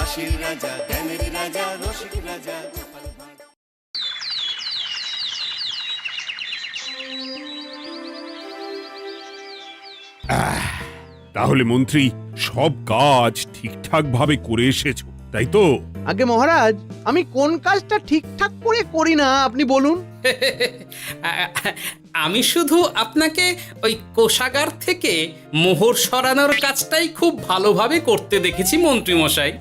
হাসির রাজা, জ্ঞানের রাজা, রসিক রাজা গোপাল ভাঁড়। তাহলে মন্ত্রী সব কাজ ঠিকঠাক ভাবে করে এসেছো, তাই তো? আগে মহারাজ, আমি কোন কাজটা ঠিকঠাক করে করি না আপনি বলুন। আমি শুধু আপনাকে ওই কোষাগার থেকে মোহর সরানোর কাজটাই খুব ভালোভাবে করতে দেখেছি মন্ত্রী মশাই।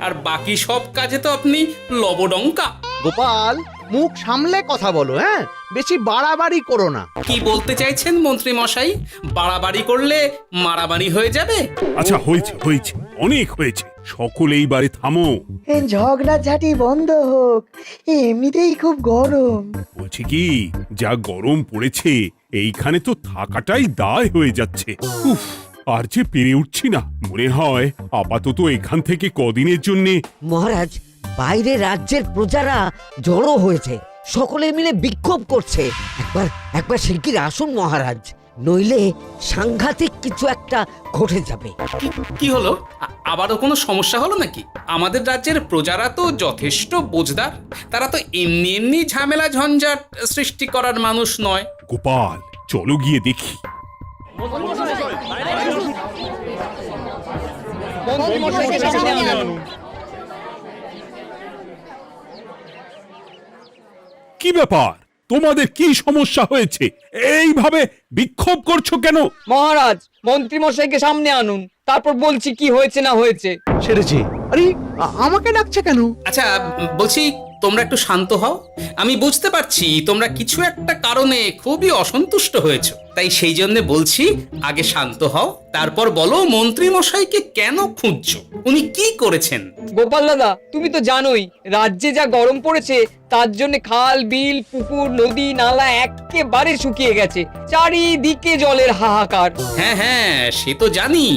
আর বাকি সব কাজে তো আপনি লবডঙ্কা। গোপাল, মুখ সামলে কথা বলো, হ্যাঁ? বেশি বাড়াবাড়ি করো না। কি বলতে চাইছেন মন্ত্রী মশাই? বাড়াবাড়ি করলে মারামারি হয়ে যাবে? আচ্ছা, হয়েছে হয়েছে, অনেক হয়েছে, সকলে এইবারে থামো। ঝগড়াঝাটি বন্ধ হোক, এমনিতেই খুব গরম। বলছি কি, যা গরম পড়েছে এইখানে তো থাকাটাই দায় হয়ে যাচ্ছে। উফ, আর যে পেরে উঠছি না। মনে হয় আপাতত এখান থেকে কদিনের জন্যে। মহারাজ, বাইরে রাজ্যের প্রজারা জড়ো হয়েছে, সকলে মিলে বিক্ষোভ করছে। একবার শিগগির আসুন মহারাজ, নইলে সাংঘাতিক কিছু একটা ঘটে যাবে। কি হলো? আবারও কোনো সমস্যা হলো নাকি? আমাদের রাজ্যের প্রজারা তো যথেষ্ট বোঝদার, তারা তো এমনি এমনি ঝামেলা ঝঞ্ঝাট সৃষ্টি করার মানুষ নয়। গোপাল, চলো গিয়ে দেখি। কি ব্যাপার, তোমাদের কি সমস্যা হয়েছে? এইভাবে বিক্ষোভ করছো কেন? মহারাজ, মন্ত্রী মশাইকে সামনে আনুন, তারপর বলছি কি হয়েছে না হয়েছে। সেরেছে। আরে, আমাকে ডাকছে কেন? আচ্ছা, বলছি তোমরা একটু শান্ত হও। আমি বুঝতে পারছি তোমরা কিছু একটা কারণে খুবই অসন্তুষ্ট হয়েছো, তাই সেই জন্য বলছি আগে শান্ত হও, তারপর বলো মন্ত্রী মশাইকে কেন খুঁজছো, উনি কি করেছেন? গোপাল দাদা, তুমি তো জানোই রাজ্যে যা গরম পড়েছে, তার জন্য খাল বিল পুকুর নদী নালা একেবারে শুকিয়ে গেছে, চারিদিকে জলের হাহাকার। হ্যাঁ হ্যাঁ, সে তো জানি।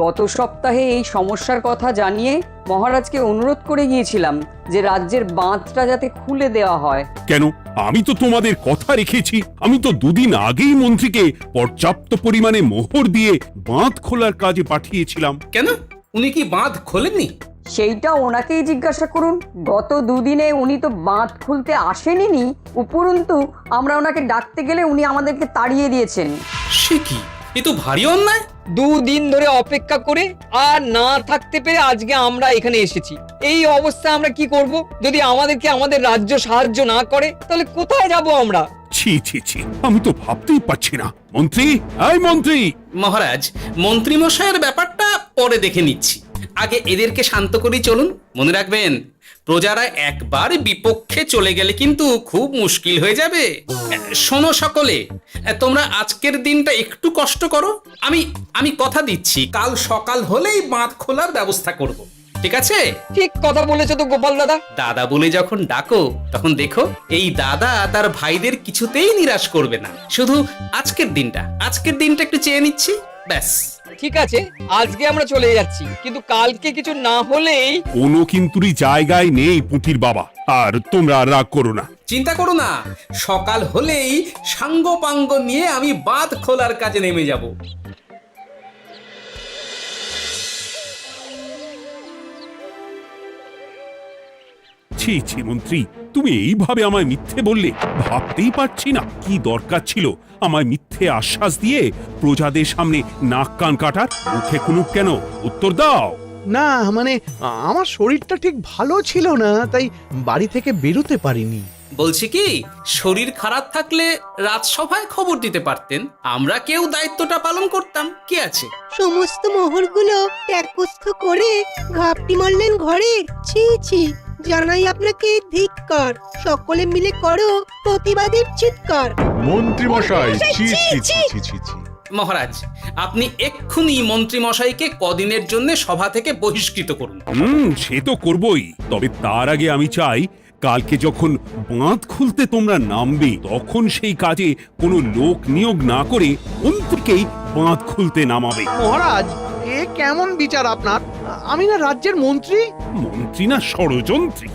গত সপ্তাহে এই সমস্যার কথা জানিয়ে মহারাজকে অনুরোধ করে গিয়েছিলাম যে রাজ্যের বাঁধটা যাতে খুলে দেওয়া হয়। কেন? আমি তো তোমাদের কথা রেখেছি। আমি তো দুদিন আগেই মন্ত্রীকে পর্যাপ্ত পরিমাণে মোহর দিয়ে বাঁধ খোলার কাজে পাঠিয়েছিলাম। কেন, উনি কি বাঁধ খোলেননি? সেইটা ওনাকেই জিজ্ঞাসা করুন। গত দুদিনে উনি তো বাঁধ খুলতে আসেনি, উপরন্তু আমরা ওনাকে ডাকতে গেলে উনি আমাদেরকে তাড়িয়ে দিয়েছেন। সে কি, এ তো ভারী অন্যায়। দুদিন ধরে অপেক্ষা করে আর না থাকতে পেরে আজকে আমরা এখানে এসেছি। এই অবস্থা আমরা কি করব? যদি আমাদেরকে আমাদের রাজ্য সাহায্য না করে তাহলে কোথায় যাব আমরা? ছি ছি ছি, আমি তো ভাবতেই পারছি না। মন্ত্রী, এই মন্ত্রী! মহারাজ, মন্ত্রী মশাইয়ের ব্যাপারটা পরে দেখে নিচ্ছি, আগে এদেরকে শান্ত করেই চলুন। মনে রাখবেন, প্রজারা একবার বিপক্ষে চলে গেলে কিন্তু খুব মুশকিল হয়ে যাবে। শোনো সকলে, তোমরা আজকের দিনটা একটু কষ্ট করো। আমি কথা দিচ্ছি, কাল সকাল হলেই বাঁধ খোলার ব্যবস্থা করব, ঠিক আছে? ঠিক কথা বলেছো তো গোপাল দাদা। দাদা বলে যখন ডাকো, তখন দেখো এই দাদা তার ভাইদের কিছুতেই নিরাশ করবে না। শুধু আজকের দিনটা একটু চেয়ে নিচ্ছি, ব্যাস। ঠিক আছে, আজকে আমরা চলে যাচ্ছি, কিন্তু কালকে কিছু না হলেই। কোনো কিন্তুরই জায়গায় নেই পুঁটির বাবা। আর তোমরা আর রাগ করো না। চিন্তা করো না, সকাল হলেই সাঙ্গ পাঙ্গ নিয়ে আমি বাঁধ খোলার কাজে নেমে যাব। ছি ছি মন্ত্রী, তুমি এইভাবে আমায় মিথ্যে বললে? ভাবতেই পারছি না কি দরকার ছিল আমায় মিথ্যে আশ্বাস দিয়ে প্রজাদের সামনে নাক কান কাটার। মুখে কুলুপ কেন? উত্তর দাও। না, মানে আমার শরীরটা ঠিক ভালো ছিল না, তাই বাড়ি থেকে বেরোতে পারিনি। বলছি কি, শরীর খারাপ থাকলে রাজসভায় খবর দিতে পারতেন, আমরা কেউ দায়িত্বটা পালন করতাম, কি আছে? সমস্ত মোহরগুলো ত্যাগস্থ করে ঘাপটি মারলেন ঘরে। ছি ছি, জানাই আপনাকে ধিক্কার। সকলে মিলে করো প্রতিবাদের চিৎকার। মন্ত্রী মশাই, ছি ছি ছি ছি ছি ছি। মহারাজ, আপনি এক্ষুনি মন্ত্রী মশাইকে কদিনের জন্য সভা থেকে বহিষ্কৃত করুন। সে তো করবই, তবে তার আগে আমি চাই কালকে যখন বাঁধ খুলতে তোমরা নামবে, তখন সেই কাজে কোনো লোক নিয়োগ না করে মন্ত্রীকেই বাঁধ খুলতে নামাবে। মহারাজ, এ কেমন বিচার আপনার? আমি না রাজ্যের মন্ত্রী। মন্ত্রী না ষড়যন্ত্রী।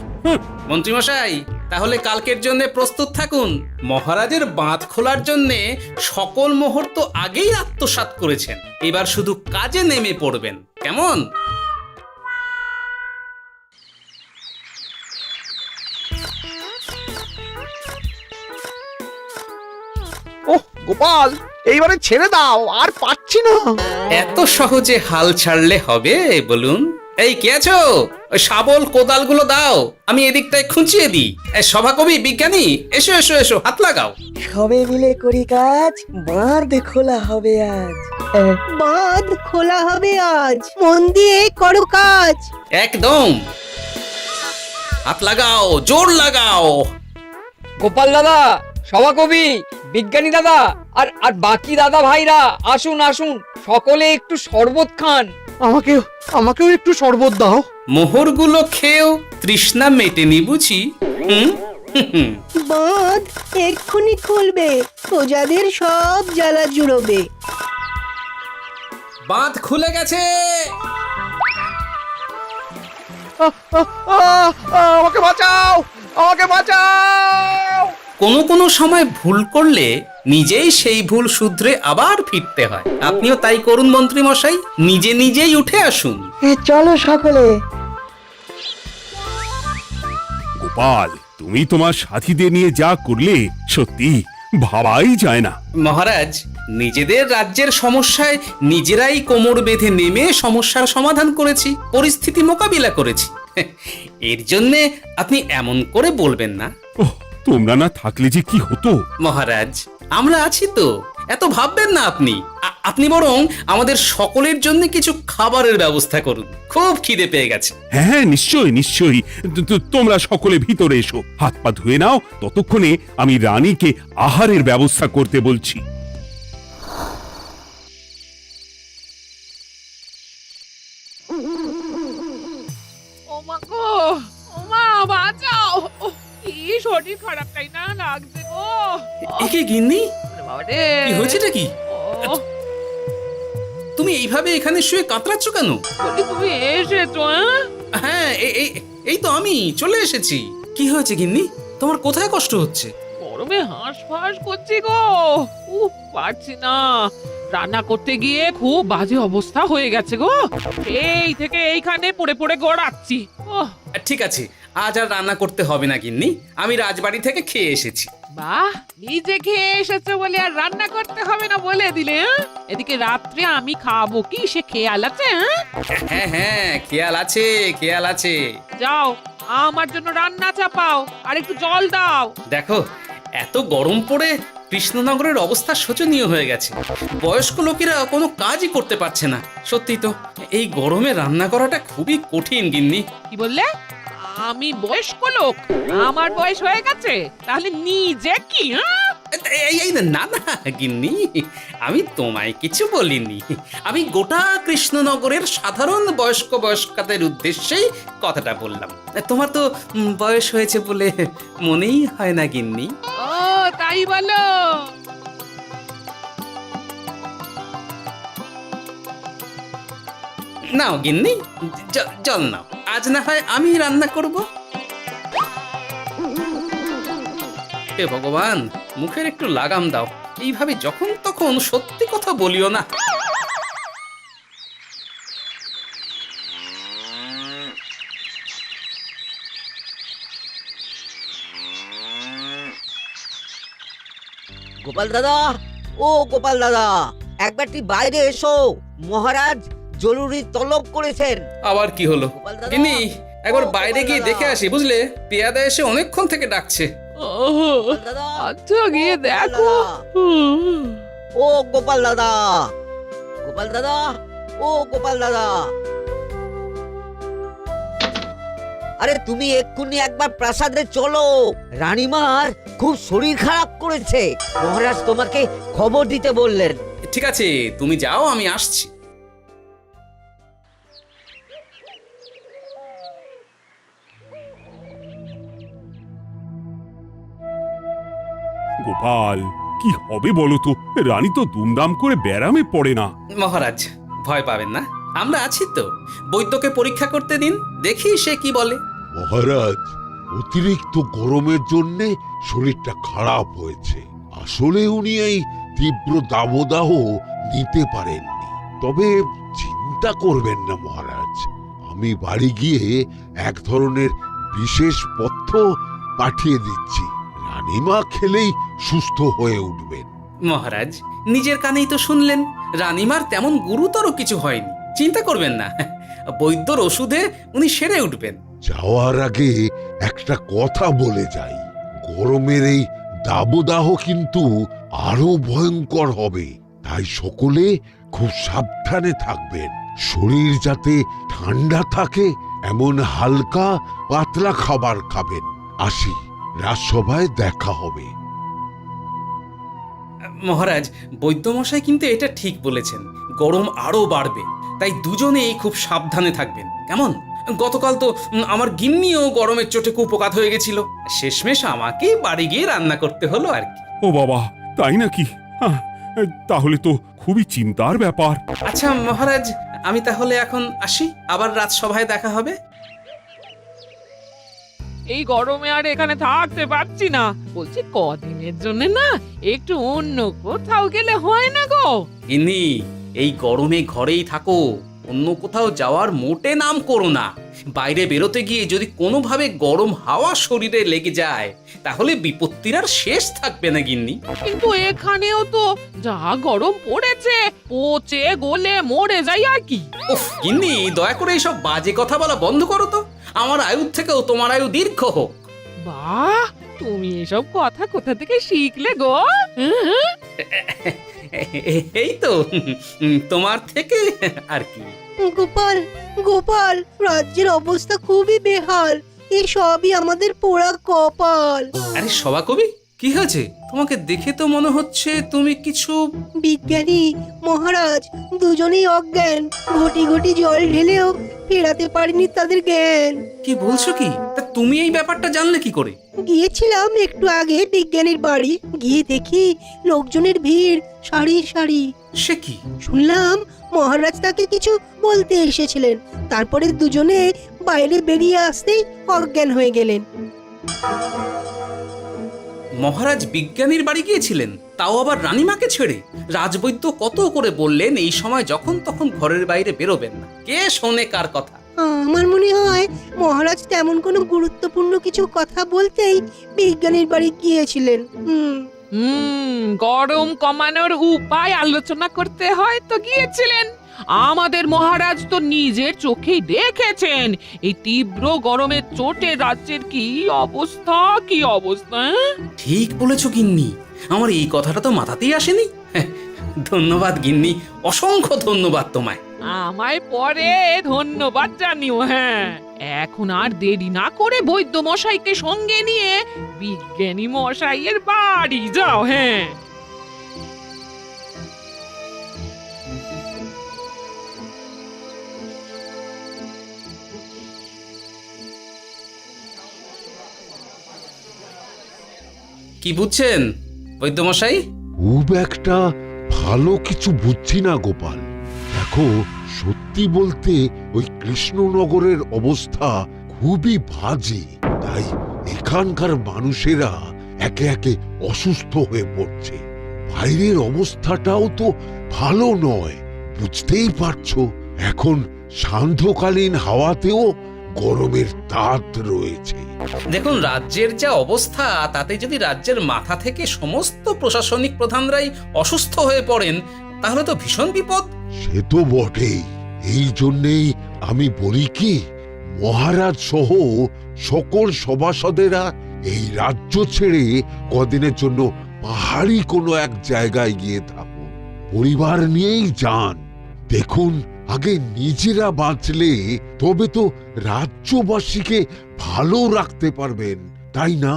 মন্ত্রী মশাই, তাহলে কালকের জন্য প্রস্তুত থাকুন। মহারাজের বাঁধ খোলার জন্য সকল মোহর তো আগেই আত্মসাৎ করেছেন, এবার শুধু কাজে নেমে পড়বেন, কেমন? গোপাল এইবারে ছেড়ে দাও, আর পাচ্ছি না। এত সহজে হাল ছাড়লে হবে বলুন? এই কে আছো? ওই শাবল কোদালগুলো দাও, আমি এদিকটায় খুঁচিয়ে দিই। সভাকবি, বিজ্ঞানী, এসো এসো এসো, হাত লাগাও। সবে মিলে করি কাজ, বাঁধ খোলা হবে আজ। বাঁধ খোলা হবে আজ, মন দিয়ে করো কাজ। একদম, হাত লাগাও, জোর লাগাও। গোপাল দাদা, সভাকবি, বিজ্ঞানী দাদা আর আর বাকি দাদা ভাইরা আসুন আসুন, সকলে একটু শরবত খান। আমাকেও একটু শরবত দাও। মোহরগুলো খেয়েও তৃষ্ণা মেটেনি বুঝি? বাঁধ এক্ষুনি খুলবে, প্রজাদের সব জ্বালা জুড়োবে। বাঁধ খুলে গেছে। আমাকে বাঁচাও, আমাকে বাঁচাও। কোনো সময় ভুল করলে নিজেই সেই ভুল শুধরে আবার ফিরতে হয়। আপনিও তাই করুন মন্ত্রী মশাই, নিজে নিজেই উঠে আসুন। চলো সকলে। গোপাল, তুমি তোমার সাথীদের নিয়ে যা করলে সত্যি ভাবাই যায় না। মহারাজ, নিজেদের রাজ্যের সমস্যায় নিজেরাই কোমর বেঁধে নেমে সমস্যার সমাধান করেছি, পরিস্থিতি মোকাবিলা করেছি। এর জন্যে আপনি এমন করে বলবেন না। ওহ, তোমরা না থাকলে যে কি হতো। মহারাজ, আমরা আছি তো, এত ভাববেন না আপনি। আপনি বরং আমাদের সকলের জন্য কিছু খাবারের ব্যবস্থা করুন, খুব খিদে পেয়ে গেছে। হ্যাঁ, নিশ্চয়ই নিশ্চয়ই। তোমরা সকলে ভিতরে এসো, হাত পা ধুয়ে নাও, ততক্ষণে আমি রানীকে আহারের ব্যবস্থা করতে বলছি। ওমা গো, ওমা বাঁচাও, কি শরীর খারাপ তাই না লাগছে গো। একে গিন্নি, বাবারে, কি হয়েছেটা কি? ও, তুমি এইভাবে এখানে শুয়ে কাতরাচ্ছ কেন? বলি তুমি এসেছো? হ্যাঁ, এই তো আমি চলে এসেছি। কি হয়েছে গিন্নি? তোমার কোথায় কষ্ট হচ্ছে? গরমে হাঁসফাঁস করছি গো, পারছি না। রান্না করতে গিয়ে খুব বাজে অবস্থা হয়ে গেছে গো, এই থেকে এইখানে পড়ে পড়ে গড়াচ্ছি। ঠিক আছে, আজ আর রান্না করতে হবে না গিন্নি, আমি রাজবাড়ি থেকে খেয়ে এসেছি। বাহ, নিজে খেয়ে এসেছো বলে আর রান্না করতে হবে না বলে দিলে? এদিকে রাত্রে আমি খাবো কি, সে খেয়াল আছে? হ্যাঁ হ্যাঁ, খেয়াল আছে, খেয়াল আছে। যাও, আমার জন্য রান্না চাপাও আর একটু জল দাও। দেখো, এত গরম পড়ে কৃষ্ণনগরের অবস্থা শোচনীয় হয়ে গেছে। বয়স্ক লোকেরা কোনো কাজই করতে পারছে না। সত্যি তো, এই গরমে রান্না করাটা খুবই কঠিন গিন্নি। কি বললে? আমি বয়স্ক লোক? আমার বয়স হয়ে গেছে, তাহলে নিজে কি? না না গিন্নি, আমি তোমায় কিছু বলিনি। আমি গোটা কৃষ্ণনগরের সাধারণ বয়স্কাদের উদ্দেশ্যেই কথাটা বললাম। তোমার তো বয়স হয়েছে বলে মনেই হয় না গিন্নি। ও তাই বলো? নাও গিন্নি, জল নাও। আজ না হয় আমি রান্না করব। হে ভগবান, মুখের একটু লাগাম দাও। এইভাবে যখন তখন সত্যি কথা বলিও না। গোপাল দাদা, ও গোপাল দাদা, একবারটি বাইরে এসো, মহারাজ জরুরি তলব করেছেন। আবার কি হলো গোপাল দাদা, গিন্নি? একবার ও বাইরে গোপাল গিয়ে দাদা। দেখে আসি, বুঝলে? পেয়াদা এসে অনেকক্ষণ থেকে ডাকছে। গোপাল দাদা, আচ্ছা, গিয়ে গোপাল দেখো। দাদা। ও গোপাল দাদা, গোপাল দাদা, ও গোপাল দাদা, আরে তুমি এক্ষুনি একবার প্রাসাদে চলো, রানীমার খুব শরীর খারাপ করেছে, মহারাজ তোমাকে খবর দিতে বললেন। ঠিক আছে, তুমি যাও, আমি আসছি। গোপাল, কি হবে বলো তো? রানী তো দুমদাম করে ব্যারামে পড়ে না। মহারাজ, ভয় পাবেন না, আমরা আছি তো। বৈদ্যকে পরীক্ষা করতে দিন, দেখি সে কি বলে। মহারাজ, অতিরিক্ত গরমের জন্যে শরীরটা খারাপ হয়েছে। আসলে উনি এই তীব্র দাবদাহ নিতে পারেননি। তবে চিন্তা করবেন না মহারাজ, আমি বাড়ি গিয়ে এক ধরনের বিশেষ পথ্য পাঠিয়ে দিচ্ছি। রানীমা খেলেই সুস্থ হয়ে উঠবেন। মহারাজ নিজের কানেই তো শুনলেন, রানীমার তেমন গুরুতর কিছু হয়নি, চিন্তা করবেন না। বৈদ্যর ওষুধে উনি সেরে উঠবেন। যাওয়ার আগে একটা কথা বলে যাই, গরমের এই দাবদাহ কিন্তু আরো ভয়ঙ্কর হবে, তাই সকলে খুব সাবধানে থাকবেন। শরীর যাতে ঠান্ডা থাকে এমন হালকা পাতলা খাবার খাবেন। আসি, রাজসভায় দেখা হবে। মহারাজ, বৈদ্যমশাই কিন্তু এটা ঠিক বলেছেন, গরম আরো বাড়বে, তাই দুজনেই খুব সাবধানে থাকবেন, কেমন? গতকাল তো আমার গিন্নিও গরমের চোটে কুপোকাত হয়ে গেছিল, শেষমেশ আমাকে বাড়ি গিয়ে রান্না করতে হলো আর কি। ও বাবা, তাই নাকি? তাহলে তো খুবই চিন্তার ব্যাপার। আচ্ছা মহারাজ, আমি তাহলে এখন আসি, আবার রাজসভায় দেখা হবে। এই গরমে আর এখানে থাকতে পারছি না, বলছি কদিনের জন্য না একটু অন্য কোথাও গেলে হয় না গো? গিন্নি, এই গরমে ঘরেই থাকো, অন্য কোথাও যাওয়ার মোটে নাম করো না। বাইরে বেরোতে গিয়ে যদি কোনোভাবে গরম হাওয়া শরীরে লেগে যায় তাহলে বিপত্তির আর শেষ থাকবে না গিন্নি। কিন্তু এখানেও তো যা গরম পড়েছে, পচে গলে মরে যাই আর কি। উফ গিন্নি, দয়া করে এইসব বাজে কথা বলা বন্ধ করো তো, আমার আয়ুর থেকেও তোমার আয়ু দীর্ঘ হোক। বাহ, তুমি এসব কথা কোথা থেকে শিখলে গো? হুম? এই তো তোমার থেকে আর কি। গোপাল, গোপাল, রাজ্যের অবস্থা খুবই বেহাল, এই সবই আমাদের পোড়া কপাল। আরে সভাকবি, কি হয়েছে? তোমাকে দেখে তো মনে হচ্ছে তুমি কিছু... বিজ্ঞানী মহারাজ দুজনেই অজ্ঞান, ঘটি ঘটি জল ঢেলেও ফেরাতে পারেনি তাদের জ্ঞান। কি বলছো কি? তা তুমি এই ব্যাপারটা জানলে কি করে? গিয়েছিলাম একটু আগে বিজ্ঞানীর বাড়ি, গিয়ে দেখি লোকজনের ভিড় সারি সারি। সে কি? শুনলাম মহারাজ তাকে কিছু বলতে এসেছিলেন, তারপরে দুজনে বাইরে বেরিয়ে আসতেই অজ্ঞান হয়ে গেলেন। মহারাজ বিজ্ঞানীর বাড়ি গিয়েছিলেন, তাও আবার রানীমাকে ছেড়ে? রাজবৈদ্য কত করে বললেন এই সময় যখন তখন ঘরের বাইরে বেরোবেন না, কে শোনে কার কথা? আমার মনে হয় মহারাজ তেমন কোনো গুরুত্বপূর্ণ কিছু কথা বলতেই বিজ্ঞানীর বাড়ি গিয়েছিলেন। গরম কমানোর উপায় আলোচনা করতে হয় তো গিয়েছিলেন। আমাদের মহারাজ তো নিজের চোখেই দেখেছেন এই তীব্র গরমের চোটে রাজ্যের কি অবস্থা, কি অবস্থা। ঠিক বলেছো গিন্নি, আমার এই কথাটা তো মাথাতেই আসেনি। ধন্যবাদ গিন্নি, অসংখ্য ধন্যবাদ তোমায়। আমায় পরে ধন্যবাদ জানিও। হ্যাঁ, এখন আর দেরি না করে বৈদ্য মশাইকে সঙ্গে নিয়ে বিজ্ঞানী মশাইয়ের বাড়ি যাও। হ্যাঁ, কি বুঝছেন বৈদ্যমশাই? খুব একটা ভালো কিছু বুঝছি না গোপাল। দেখো, সত্যি বলতে ওই কৃষ্ণনগরের অবস্থা খুবই বাজে, তাই এখানকার মানুষেরা একে একে অসুস্থ হয়ে পড়ছে। বাইরের অবস্থাটাও তো ভালো নয়, বুঝতেই পারছো। এখন সান্ধ্যকালীন হাওয়াতেও গরমের তাত রয়েছে। দেখুন, রাজ্যের যা অবস্থা তাতে যদি রাজ্যের মাথা থেকে সমস্ত প্রশাসনিক প্রধানরাই অসুস্থ হয়ে পড়েন তাহলে তো ভীষণ বিপদ। সে তো বটেই, এই জন্যেই আমি বলি কি, মহারাজ সহ সকল সভাসদেরা এই রাজ্য ছেড়ে কদিনের জন্য পাহাড়ি কোনো এক জায়গায় গিয়ে থাকুন, পরিবার নিয়েই যান। দেখুন, আগে নিজেরা বাঁচলে তবে তো রাজ্যবাসীকে ভালো রাখতে পারবেন, তাই না?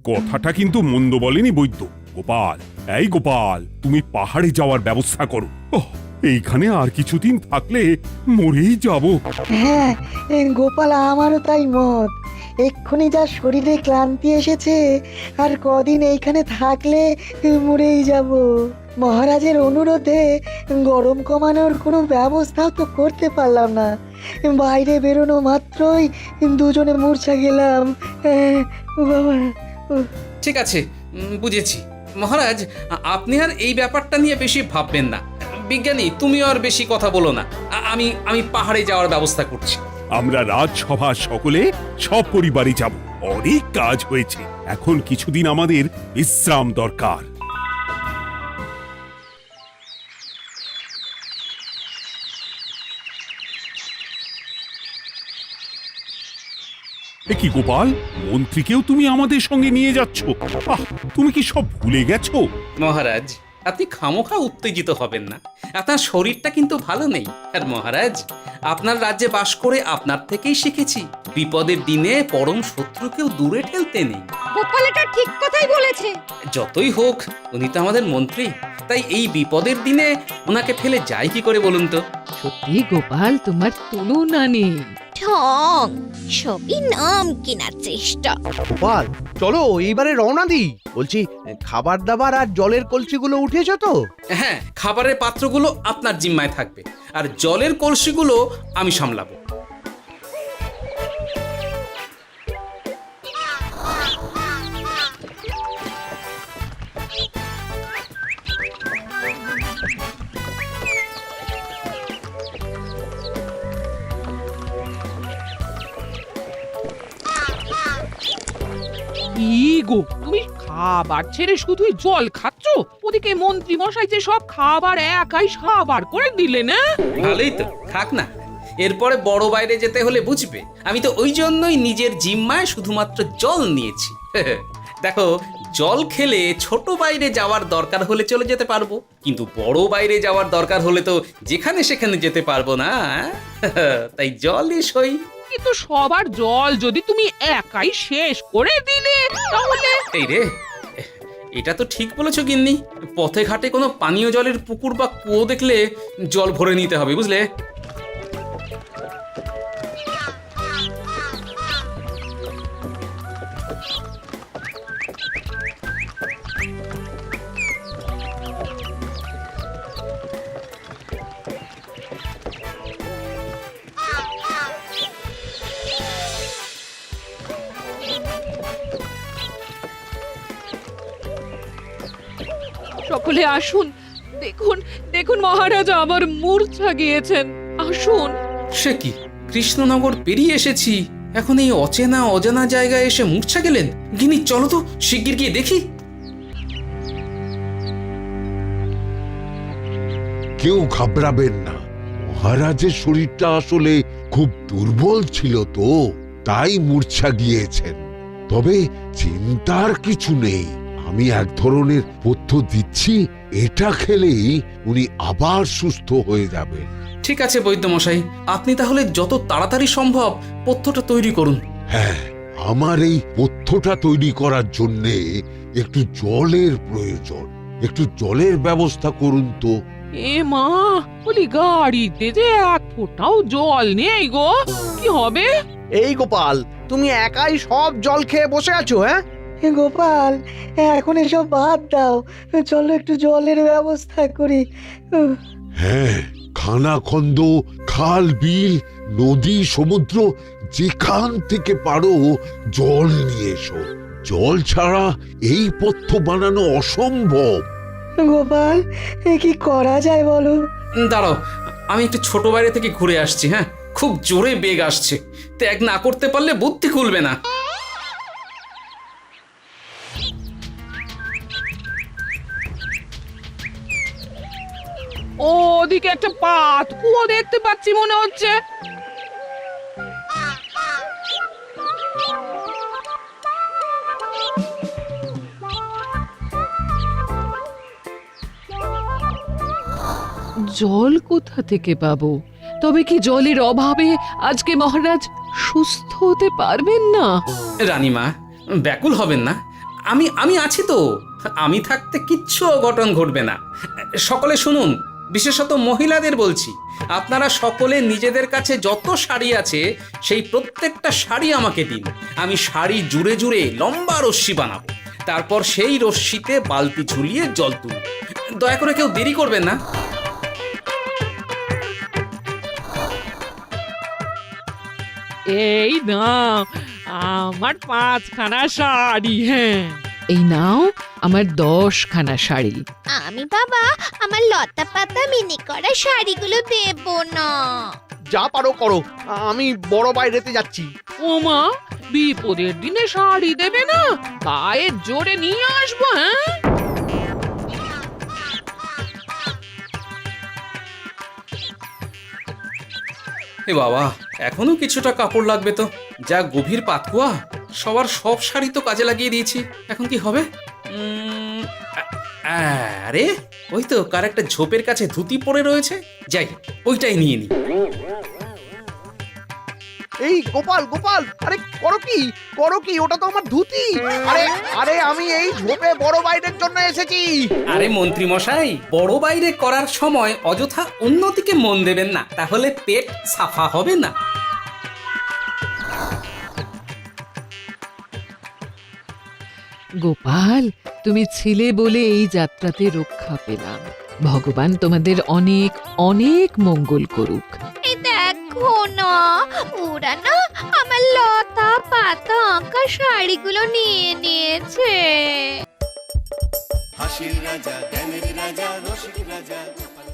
কথাটা কিন্তু মন্দ বলেনি বৈদ্য। গোপাল, এই গোপাল, তুমি পাহাড়ে যাওয়ার ব্যবস্থা করো। এইখানে আর কিছুদিন থাকলে মরেই যাব। হ্যাঁ গোপাল, আমারও তাই মত। এক্ষুনি যা শরীরে ক্লান্তি এসেছে, আর কদিন এইখানে থাকলে মরেই যাব। মহারাজের অনুরোধে গরম কমানোর কোনো ব্যবস্থাও তো করতে পারলাম না, বাইরে বেরোনো মাত্রই দুজনে মূর্ছা গেলাম। বাবা, ঠিক আছে, বুঝেছি। মহারাজ, আপনি আর এই ব্যাপারটা নিয়ে বেশি ভাববেন না। বিজ্ঞানী, তুমিও আর বেশি কথা বলো না, আমি পাহাড়ে যাওয়ার ব্যবস্থা করছি। আমরা রাজসভা সকলে সব পরিবারে যাব। অনেক কাজ হয়েছে, এখন কিছুদিন আমাদের বিশ্রাম দরকার। এ কি গোপাল, মন্ত্রীকেও তুমি আমাদের সঙ্গে নিয়ে যাচ্ছ? আহ, তুমি কি সব ভুলে গেছো? মহারাজ, আপনি খামোখা উত্তেজিত হবেন না। আপনার শরীরটা কিন্তু ভালো নেই। আর মহারাজ, আপনার রাজ্যে বাস করে আপনার থেকেই শিখেছি বিপদের দিনে পরম শত্রুকেও দূরে ঠেলতে নেই। গোপাল এটা ঠিক কথাই বলেছে। যতই হোক, উনি তো আমাদের মন্ত্রী, তাই এই বিপদের দিনে ওনাকে ফেলে যায় কি করে বলুন তো? সত্যি গোপাল, তোমার তুলনা নেই। ঠং, সবই নাম কেনার চেষ্টা। গোপাল, চলো এইবারে রওনা দিই। বলছি, খাবার দাবার আর জলের কলসিগুলো উঠেছো তো? হ্যাঁ, খাবারের পাত্রগুলো আপনার জিম্মায় থাকবে, আর জলের কলসিগুলো আমি সামলাবো। কি গো, তুমি খাবার ছেড়ে শুধুই জল খাচ্ছ? ওদিকে মন্ত্রী মশাই যে সব খাবার একাই সাবার করে দিলেন। না ভালোই তো, খাক না। এরপরে বড় বাইরে যেতে হলে বুঝবে, আমি তো ওই জন্যই নিজের জিম্মায় শুধুমাত্র জল নিয়েছি। দেখো, জল খেলে ছোট বাইরে যাওয়ার দরকার হলে চলে যেতে পারবো, কিন্তু বড় বাইরে যাওয়ার দরকার হলে তো যেখানে সেখানে যেতে পারবো না। তাই জলই সই। কিন্তু সবার জল যদি তুমি একাই শেষ করে দিলে তাহলে? এই রে, এটা তো ঠিক বলেছো গিন্নি। পথে ঘাটে কোনো পানীয় জলের পুকুর বা কুয়ো দেখলে জল ভরে নিতে হবে, বুঝলে? সকলে আসুন, দেখুন দেখুন, মহারাজ আবার মূর্ছা গিয়েছেন। আসুন। সে কি, কৃষ্ণনগর পেরিয়ে এসেছি, এখন এই অচেনা অজানা জায়গায় এসে মূর্ছা গেলেন? গিনি, চলো তো শিগগির গিয়ে দেখি। কেউ ঘাবড়াবেন না, মহারাজের শরীরটা আসলে খুব দুর্বল ছিল তো, তাই মূর্ছা গিয়েছেন। তবে চিন্তার কিছু নেই, আমি এক ধরনের পথ্য দিচ্ছি, এটা খেলেই উনি আবার সুস্থ হয়ে যাবেন। ঠিক আছে বৈদ্যমশাই, আপনি তাহলে যত তাড়াতাড়ি সম্ভব পথ্যটা তৈরি করুন। হ্যাঁ, আমার এই পথ্যটা তৈরি করার জন্যে একটু জলের প্রয়োজন। একটু জলের ব্যবস্থা করুন তো। এ মা, বলি গাড়িতে যে এক ফোঁটাও জল নেই গো, কি হবে? এই গোপাল, তুমি একাই সব জল খেয়ে বসে আছো? হ্যাঁ গোপাল, এখন এসব বাদ দাও, চলো একটু জলের ব্যবস্থা করি। হ্যাঁ, খানাখন্দ, খাল, বিল, নদী, সমুদ্র, যেখান থেকে পারো জল নিয়ে এসো। জল ছাড়া এই পথ্য বানানো অসম্ভব। গোপাল, এ কি করা যায় বলো? দাঁড়াও, আমি একটু ছোট বাইরে থেকে ঘুরে আসছি। হ্যাঁ, খুব জোরে বেগ আসছে, ত্যাগ না করতে পারলে বুদ্ধি খুলবে না। ওদিকে একটা পাত কুয়ো দেখতে পাচ্ছি মনে হচ্ছে। জল কোথা থেকে পাবো? তবে কি জলের অভাবে আজকে মহারাজ সুস্থ হতে পারবেন না? রানীমা, ব্যাকুল হবেন না, আমি আছি তো। আমি থাকতে কিচ্ছু অঘটন ঘটবে না। সকলে শুনুন, বিশেষত মহিলাদের বলছি, আপনারা সকলে নিজেদের কাছে যত শাড়ি আছে সেই প্রত্যেকটা শাড়ি আমাকে দিন। আমি শাড়ি জুড়ে জুড়ে লম্বা রশ্মি বানাবো, তারপর সেই রশ্মিতে বালতি ঝুলিয়ে জল তুলব। দয়া করে কেউ দেরি করবেন না। এই নাও আমার 5খানা শাড়ি। হ্যাঁ, এই নাও আমার 10খানা শাড়ি। আমি বাবা আমার লতা পাতা মিনি করা শাড়িগুলো দেব না। যা পারো করো, আমি বড় বাইরেতে যাচ্ছি। ওমা, বিপদের দিনে শাড়ি দেবে না? গায়ের জোরে নিয়ে আসবো। হ্যাঁ, এ বাবা, এখনো কিছুটা কাপড় লাগবে তো। যা গভীর পাতকুয়া, সবার সব শাড়ি তো কাজে লাগিয়ে দিয়েছি, এখন কি হবে? আরে ওই তো কার একটা ঝোপের কাছে ধুতি পড়ে রয়েছে, যাই ওইটাই নিয়ে নি। এই গোপাল গোপাল, আরে করো কি, ওটা তো আমার ধুতি। আরে আরে আমি এই ঝোপে বড় বাইরের জন্য এসেছি। আরে মন্ত্রী মশাই, বড় বাইরে করার সময় অযথা অন্যদিকে মন দেবেন না, তাহলে পেট সাফা হবে না। গোপাল, তুমি ছিলে বলে এই যাত্রাতে রক্ষা পেলাম। ভগবান তোমাদের অনেক অনেক মঙ্গল করুক। এই দেখো না, ওরা না আমার লতা পাতা আঁকা শাড়িগুলো নিয়ে নিয়েছে। হাসির রাজা জ্ঞানের রাজা রসিক রাজা গোপাল